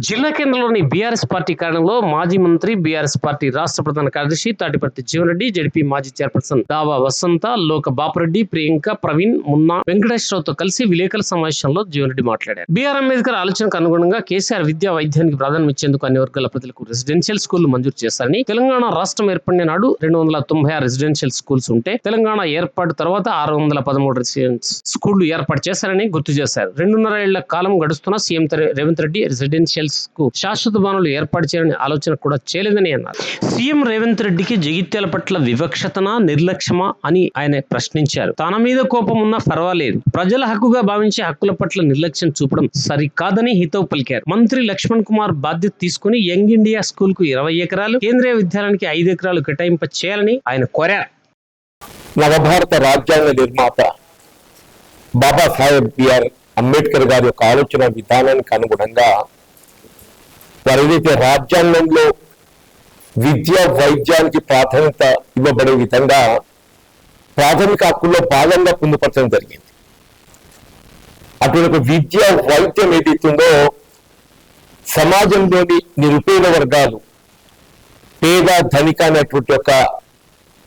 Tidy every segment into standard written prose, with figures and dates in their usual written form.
జిల్లా కేంద్రంలోని BRS party కార్యాలయంలో మాజీ మంత్రి బీఆర్ఎస్ పార్టీ రాష్ట్ర ప్రధాన కార్యదర్శి తాటిపర్తి జీవన్ రెడ్డి, జడ్పీ మాజీ చైర్పర్సన్ దావా వసంత, లోక బాపురెడ్డి, ప్రియాంక, ప్రవీణ్, మున్నా, వెంకటేశ్వరరావుతో కలిసి విలేకరుల సమావేశంలో జీవన్ రెడ్డి మాట్లాడారు. బీఆర్ అంబేద్కర్ ఆలోచనకు అనుగుణంగా కేసీఆర్ విద్యా వైద్యానికి ప్రాధాన్యం ఇచ్చేందుకు అన్ని వర్గాల ప్రజలకు రెసిడెన్షియల్ స్కూల్ మంజూరు చేస్తారని, తెలంగాణ రాష్ట్రం ఏర్పడిన నాడు 296 రెసిడెన్షియల్ స్కూల్స్ ఉంటే తెలంగాణ ఏర్పాటు తర్వాత 613 రెసిడెన్షియల్ స్కూళ్లు ఏర్పాటు చేశారని గుర్తు చేశారు. 2.5 ఏళ్ల కాలం గడుస్తున్న సీఎం రేవంత్ రెడ్డి రెసిడెన్షియల్ కు శాశ్వత భవనాలు ఏర్పాటు చేయాలని ఆలోచన కూడా చేయలేదని అన్నారు. సీఎం రేవంత్ రెడ్డికి జగిత్యాల పట్ల వివక్షతనా, నిర్లక్ష్యమా అని ఆయన ప్రశ్నించారు. తన మీద కోపం ఉన్నా పర్వాలేదు, ప్రజల హక్కుగా భావించే హక్కుల పట్ల నిర్లక్ష్యం చూపడం సరికాదని హితవు పలికారు. మంత్రి లక్ష్మణ్ కుమార్ బాధ్యత తీసుకుని యంగ్ ఇండియా స్కూల్ కు 20 ఎకరాలు, కేంద్రీయ విద్యాలయానికి 5 ఎకరాలు కేటాయింప చేయాలని ఆయన కోరారు. నవభారత రాజ్యాంగ నిర్మాత బాబాసాహెబ్ బిఆర్ అంబేద్కర్ గారి యొక్క ఆలోచన విధానానికి అనుగుణంగా వారు ఏదైతే రాజ్యాంగంలో విద్య వైద్యానికి ప్రాధాన్యత ఇవ్వబడే విధంగా ప్రాథమిక హక్కుల్లో భాగంగా పొందుపరచడం జరిగింది. అటువంటి విద్య వైద్యం ఏదైతుందో సమాజంలోని నిరుపేద వర్గాలు, పేద ధనిక అనేటువంటి ఒక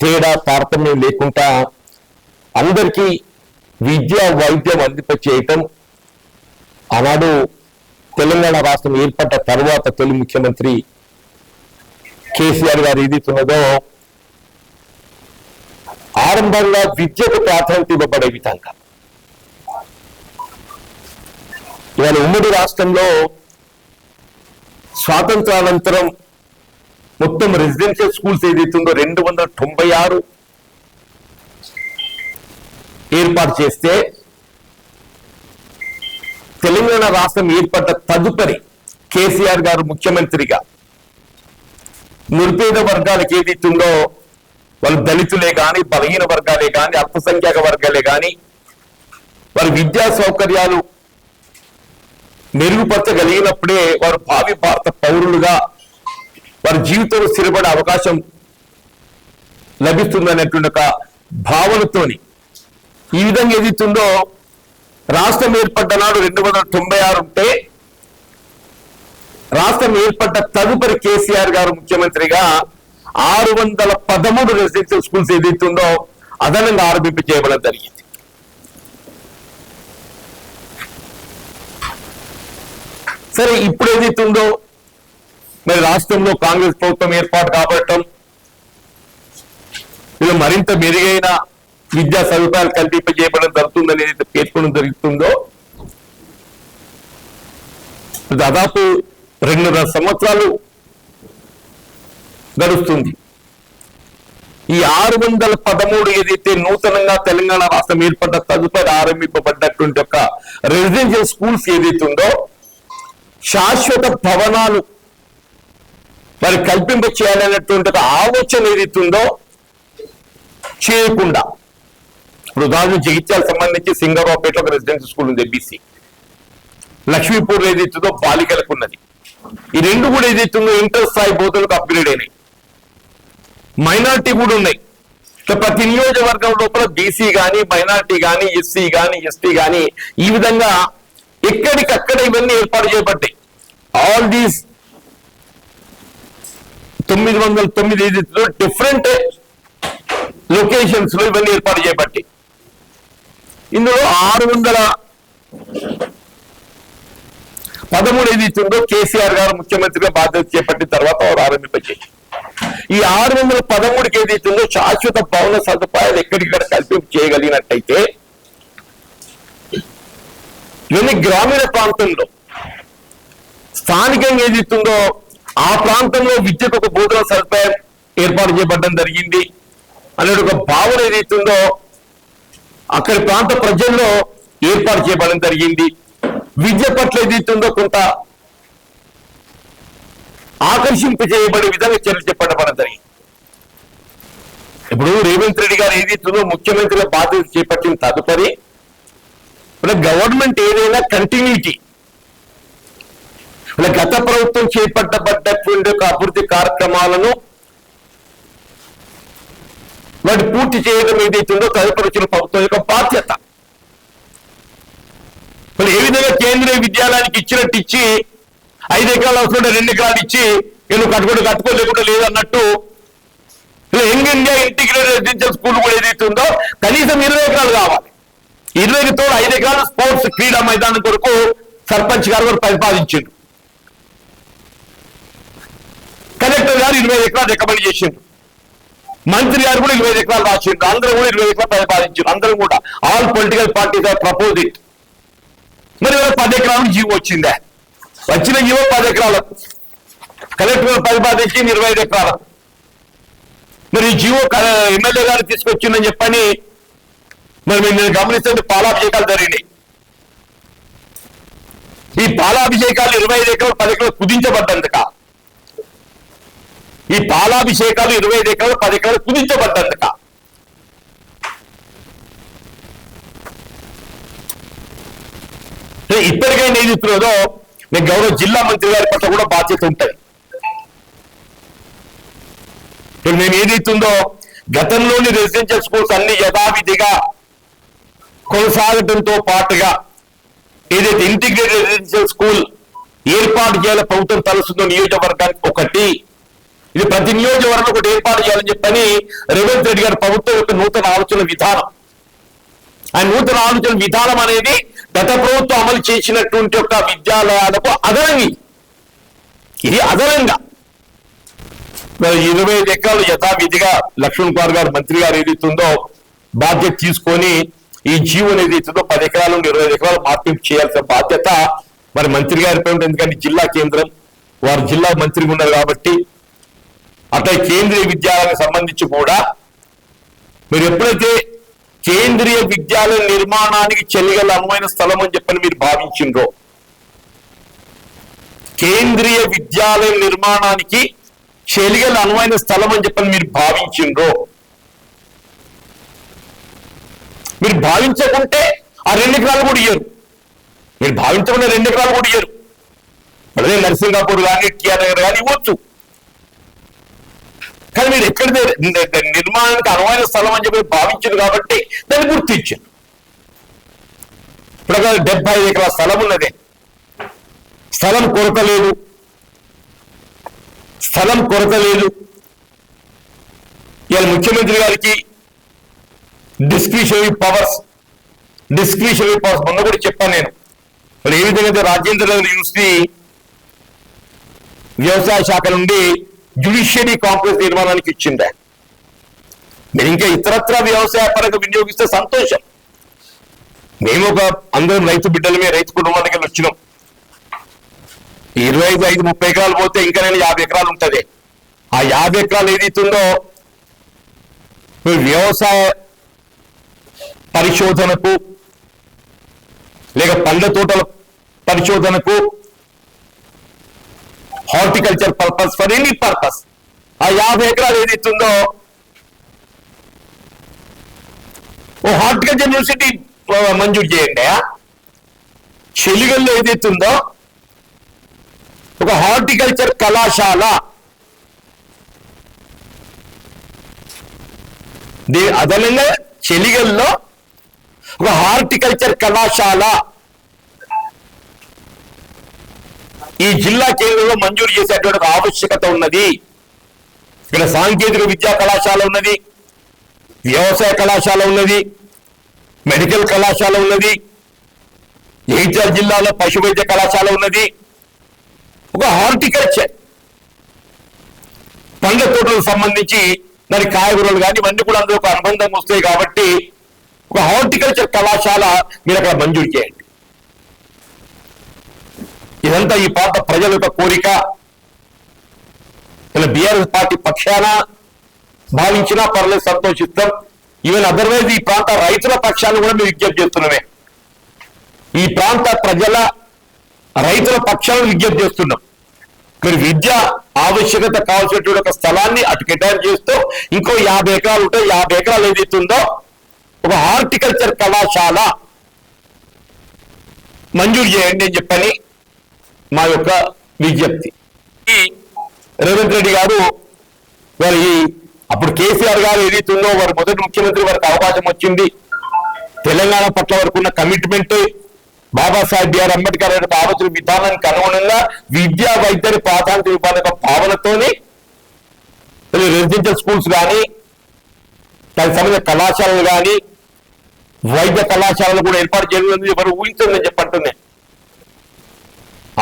తేడా తారతమ్యం లేకుండా అందరికీ విద్య వైద్యం అందింపచేయటం ఆనాడు తెలంగాణ రాష్ట్రం ఏర్పడ్డ తర్వాత తొలి ముఖ్యమంత్రి కేసీఆర్ గారు ఏదైతున్నదో ఆరంభంగా విద్యకు ప్రాధాన్యత ఇవ్వబడే విధంగా ఇవాళ ఉమ్మడి రాష్ట్రంలో స్వాతంత్రానంతరం మొత్తం రెసిడెన్షియల్ స్కూల్స్ ఏదైతుందో 296 ఏర్పాటు చేస్తే తెలంగాణ రాష్ట్రం ఏర్పడ్డ తదుపరి కేసీఆర్ గారు ముఖ్యమంత్రిగా నిరుపేద వర్గాలకు ఏదైతుందో వాళ్ళు దళితులే కానీ, బలహీన వర్గాలే కానీ, అల్పసంఖ్యాక వర్గాలే కానీ వారి విద్యా సౌకర్యాలు మెరుగుపరచగలిగినప్పుడే వారు భావి భారత పౌరులుగా వారి జీవితంలో స్థిరపడే అవకాశం లభిస్తుందనేటువంటి ఒక భావనతోని ఈ విధంగా ఏదైతుందో రాష్ట్రం ఏర్పడ్డ నాడు 296 ఉంటే రాష్ట్రం ఏర్పడ్డ తదుపరి కేసీఆర్ గారు ముఖ్యమంత్రిగా 613 రెసిడెన్షియల్ స్కూల్స్ ఏదైతుందో అదనంగా ఆరంభింప చేయబడడం జరిగింది. సరే, ఇప్పుడు ఏదైతుందో మరి రాష్ట్రంలో కాంగ్రెస్ ప్రభుత్వం ఏర్పాటు కాబట్టడం, ఇది మరింత మెరుగైన విద్యా సదుపాయాలు కల్పింపజేయబడడం జరుగుతుందని ఏదైతే పేర్కొనడం జరుగుతుందో దాదాపు 2.5 సంవత్సరాలు గడుస్తుంది. ఈ 613 ఏదైతే నూతనంగా తెలంగాణ రాష్ట్రం ఏర్పడ్డ తదుపరి ఆరంభింపబడ్డటువంటి ఒక రెసిడెన్షియల్ స్కూల్స్ ఏదైతుందో శాశ్వత భవనాలు మరి కల్పింప చేయాలనేటువంటి ఒక ఆలోచన ఏదైతుందో చేయకుండా, ఇప్పుడు ఉదాహరణ జగిత్యాల సంబంధించి సింగరావుపేటలో ఒక రెసిడెన్షియల్ స్కూల్ ఉంది, ఎంబీసీ. లక్ష్మీపూర్ ఏదైతుందో బాలికలకు ఉన్నది. ఈ రెండు కూడా ఏదైతుందో ఇంటర్ స్థాయి బోధనలకు అప్గ్రేడ్ అయినాయి. మైనార్టీ కూడా ఉన్నాయి. ప్రతి నియోజకవర్గం లోపల బీసీ కానీ, మైనార్టీ కానీ, ఎస్సీ కానీ, ఎస్టీ కానీ ఈ విధంగా ఎక్కడికక్కడ ఇవన్నీ ఏర్పాటు చేయబడ్డాయి. ఆల్ దీస్ 909 ఏదైతుందో డిఫరెంట్ లొకేషన్స్ లో ఇవన్నీ ఏర్పాటు చేయబట్టి ఇందులో 613 ఏదైతుందో కేసీఆర్ గారు ముఖ్యమంత్రిగా బాధ్యత చేపట్టిన తర్వాత వారు ఆరంభించారు. ఈ 613కి ఏదైతుందో శాశ్వత భవన సదుపాయాలు ఎక్కడిక్కడ కల్పింపు చేయగలిగినట్టయితే ఇవన్నీ గ్రామీణ ప్రాంతంలో స్థానికంగా ఏదైతుందో ఆ ప్రాంతంలో విద్యకు ఒక బోధన సదుపాయం ఏర్పాటు చేయబడడం జరిగింది అనే ఒక భావన ఏదైతుందో అక్కడి ప్రాంత ప్రజల్లో ఏర్పాటు చేయబడడం జరిగింది. విద్య పట్ల ఏదైతుందో కొంత ఆకర్షింప చేయబడే విధంగా చర్యలు చేపట్టబడడం జరిగింది. ఇప్పుడు రేవంత్ రెడ్డి గారు ఏదైతుందో ముఖ్యమంత్రిగా బాధ్యత చేపట్టిన తదుపరి గవర్నమెంట్ ఏదైనా కంటిన్యూటీ గత ప్రభుత్వం చేపట్టబడ్డటువంటి ఒక అభివృద్ధి కార్యక్రమాలను వాటి పూర్తి చేయడం ఏదైతుందో తదుపరి ప్రభుత్వం యొక్క బాధ్యత. మరి ఏ విధంగా కేంద్రీయ విద్యాలయానికి ఇచ్చినట్టు ఇచ్చి 5 ఎకరాలు అవసరం 2 ఎకరాలు ఇచ్చి నువ్వు కట్టుకోలేకుండా లేదన్నట్టు Young India integrated residential school కూడా ఏదైతే ఉందో కనీసం 20 ఎకరాలు కావాలి. 20కి తోడు 5 ఎకరాలు స్పోర్ట్స్ క్రీడా మైదానం కొరకు సర్పంచ్ గారు కూడా ప్రతిపాదించారు. కలెక్టర్ గారు 20 ఎకరాలు రికమెండ్ చేసిండ్రు. మంత్రి గారు కూడా 20 ఎకరాలు రాసిండ్రు. అందరూ కూడా 20 ఎకరాలు ప్రతిపాదించారు. అందరూ కూడా all political parties are propose it. మరి 10 ఎకరాలకు జీవో వచ్చిందా? వచ్చిన జీవో 10 ఎకరాలకు కలెక్టర్ ప్రతిపాదించి 25 ఎకరాలకు. మరి ఈ జీవో ఎమ్మెల్యే గారు తీసుకొచ్చిందని చెప్పని మరి నేను గమనిస్తే పాలాభిషేకాలు జరిగినాయి. ఈ పాలాభిషేకాలు 25 ఎకరాలు 10 ఎకరాలు కుదించబడ్డందుక ఈ పాలాభిషేకాలు 25 ఎకరాలు 10 ఎకరాలు కుదించబడ్డందుక ఇప్పటికైనా ఏది ఇస్తున్నదో మీకు గౌరవ జిల్లా మంత్రి గారి పట్ల కూడా బాధ్యత ఉంటుంది. ఇప్పుడు మేము ఏదైతుందో గతంలోని రెసిడెన్షియల్ స్కూల్స్ అన్ని యథావిధిగా కొనసాగడంతో పాటుగా ఏదైతే ఇంటిగ్రేటెడ్ రెసిడెన్షియల్ స్కూల్ ఏర్పాటు చేయాల ప్రభుత్వం తలుస్తుందో నియోజకవర్గానికి ఒకటి, ఇది ప్రతి నియోజకవర్గంలో ఒకటి ఏర్పాటు చేయాలని చెప్పని రేవంత్ రెడ్డి గారి ప్రభుత్వం యొక్క నూతన ఆలోచన విధానం. ఆ నూతన ఆలోచన విధానం అనేది గత ప్రభుత్వం అమలు చేసినటువంటి ఒక విద్యాలయాలకు అదనంగా ఇది అదనంగా 25 ఎకరాలు యథావిధిగా లక్ష్మణ్ కుమార్ గారు మంత్రి గారు ఏదైతుందో బాధ్యత తీసుకొని ఈ జీవోని ఏదైతుందో 10 ఎకరాల నుండి 25 ఎకరాలు మార్పింపు చేయాల్సిన బాధ్యత మరి మంత్రి గారిపై ఉంటుంది. ఎందుకంటే జిల్లా కేంద్రం వారు జిల్లా మంత్రిగా ఉన్నారు కాబట్టి. అట్లా కేంద్రీయ విద్యాలయానికి సంబంధించి కూడా మీరు ఎప్పుడైతే కేంద్రీయ విద్యాలయ నిర్మాణానికి చెల్లిగల అనువైన స్థలం అని చెప్పని మీరు భావించిండ్రో, కేంద్రీయ విద్యాలయ నిర్మాణానికి చెలిగల అనువైన స్థలం అని చెప్పని మీరు భావించిండ్రో, మీరు భావించకుంటే ఆ 2 ఎకరాలు కూడా ఇయ్యరు. మీరు భావించకుండా 2 ఎకరాలు కూడా ఇయ్యరు. అదే నరసింగాపూర్ కానీ టిఆర్ నగర్ కానీ ఇవ్వచ్చు. కానీ మీరు ఎక్కడ నిర్మాణానికి అనువైన స్థలం అని చెప్పి భావించారు కాబట్టి దాన్ని గుర్తించారు. ఇప్పుడు 75 ఎకరాల స్థలం ఉన్నదే, స్థలం కొరత లేదు. ఇవాళ ముఖ్యమంత్రి గారికి డిస్క్రిషనరీ పవర్స్ మొన్న కూడా చెప్పాను నేను. మరి ఏ విధంగా రాజేంద్ర నగర్ యూనివర్సిటీ వ్యవసాయ శాఖ నుండి జ్యుడిషియరీ కాంప్లెక్స్ నిర్మాణానికి ఇచ్చిందే. మీరు ఇంకా ఇతరత్ర వ్యవసాయ పరంగా వినియోగిస్తే సంతోషం. మేము అందరం రైతు బిడ్డలమే, రైతు కుటుంబానికి వచ్చినాం. 25-30 ఎకరాలు పోతే ఇంకా నేను 50 ఎకరాలు ఉంటుంది. ఆ 50 ఎకరాలు ఏదైతుందో వ్యవసాయ పరిశోధనకు లేక పండ్ల తోటల పరిశోధనకు, horticulture purpose, for any purpose ఆ 50 ఎకరాలు ఏదైతుందో ఓ హార్టికల్చర్ యూనివర్సిటీ మంజూరు చేయండి. చెలిగల్లో ఏదైతుందో ఒక హార్టికల్చర్ కళాశాల, అదనంగా చెలిగల్లో ఒక హార్టికల్చర్ కళాశాల ఈ జిల్లా కేంద్రంలో మంజూరు చేసేటువంటి ఆవశ్యకత ఉన్నది. ఇక్కడ సాంకేతిక విద్యా కళాశాల ఉన్నది, వ్యవసాయ కళాశాల ఉన్నది, మెడికల్ కళాశాల ఉన్నది, జగిత్యాల జిల్లాలో పశు వైద్య కళాశాల ఉన్నది, ఒక హార్టికల్చర్ పండ్ల తోటలకు సంబంధించి దాని కాయగూరలు కానీ ఇవన్నీ కూడా అందులో ఒక అనుబంధం వస్తాయి కాబట్టి ఒక హార్టికల్చర్ కళాశాల మీరు అక్కడ మంజూరు చేయండి. ఇదంతా ఈ ప్రాంత ప్రజల యొక్క కోరిక. ఇలా బీఆర్ఎస్ పార్టీ పక్షాన భావించినా పర్లేదు, సంతోషిస్తాం. ఈవెన్ అదర్వైజ్ ఈ ప్రాంత రైతుల పక్షాన్ని కూడా మేము విజ్ఞప్తి చేస్తున్నామే. ఈ ప్రాంత ప్రజల రైతుల పక్షాలను విజ్ఞప్తి చేస్తున్నాం. మీరు విద్య ఆవశ్యకత కావాల్సినటువంటి ఒక స్థలాన్ని అటు కేటాయింపు చేస్తూ ఇంకో 50 ఎకరాలు ఉంటే 50 ఎకరాలు ఏదైతుందో ఒక హార్టికల్చర్ కళాశాల మంజూరు చేయండి అని చెప్పని మా యొక్క విజ్ఞప్తి. రేవంత్ రెడ్డి గారు వారి అప్పుడు కేసీఆర్ గారు ఏదైతుందో వారు మొదటి ముఖ్యమంత్రి, వారికి అవకాశం వచ్చింది. తెలంగాణ పట్ల వరకు ఉన్న కమిట్మెంట్ బాబాసాహెబ్ బిఆర్ అంబేద్కర్ యొక్క ఆలోచన విధానానికి అనుగుణంగా విద్యా వైద్యాన్ని ప్రాధాన్యత ఇవ్వాలనే ఒక భావనతోని రెసిడెన్షియల్ స్కూల్స్ కానీ దానికి సంబంధించిన కళాశాలలు కానీ వైద్య కళాశాలలు కూడా ఏర్పాటు చేయడం ఎవరు ఊహించండి చెప్పంటున్నాయి.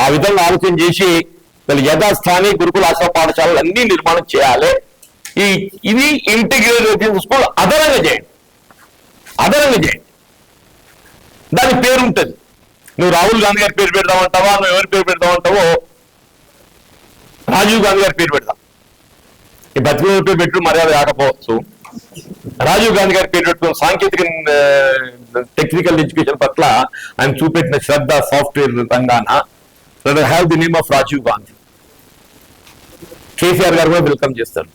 ఆ విధంగా ఆలోచన చేసి యథాస్థాని గురుకుల ఆశ్రమ పాఠశాలలు అన్ని నిర్మాణం చేయాలి. ఇది ఇంటిగ్రేటెడ్ రెసిడెన్షియల్ స్కూల్ అదనంగా చేయండి. దాని పేరు ఉంటుంది. నువ్వు రాహుల్ గాంధీ గారి పేరు పెడదామంటావా, నువ్వు ఎవరి పేరు పెడదామంటావో, రాజీవ్ గాంధీ గారి పేరు పెడదాం. ఈ బతికేవారి పేరు పెట్టడం మర్యాద కాకపోవచ్చు. రాజీవ్ గాంధీ గారి పేరు పెట్టుకున్న సాంకేతిక టెక్నికల్ ఎడ్యుకేషన్ పట్ల ఆయన చూపెట్టిన శ్రద్ధ సాఫ్ట్వేర్ రంగాన have the name of Rajiv Gandhi. KCR garu కూడా వెల్కమ్ చేస్తారు.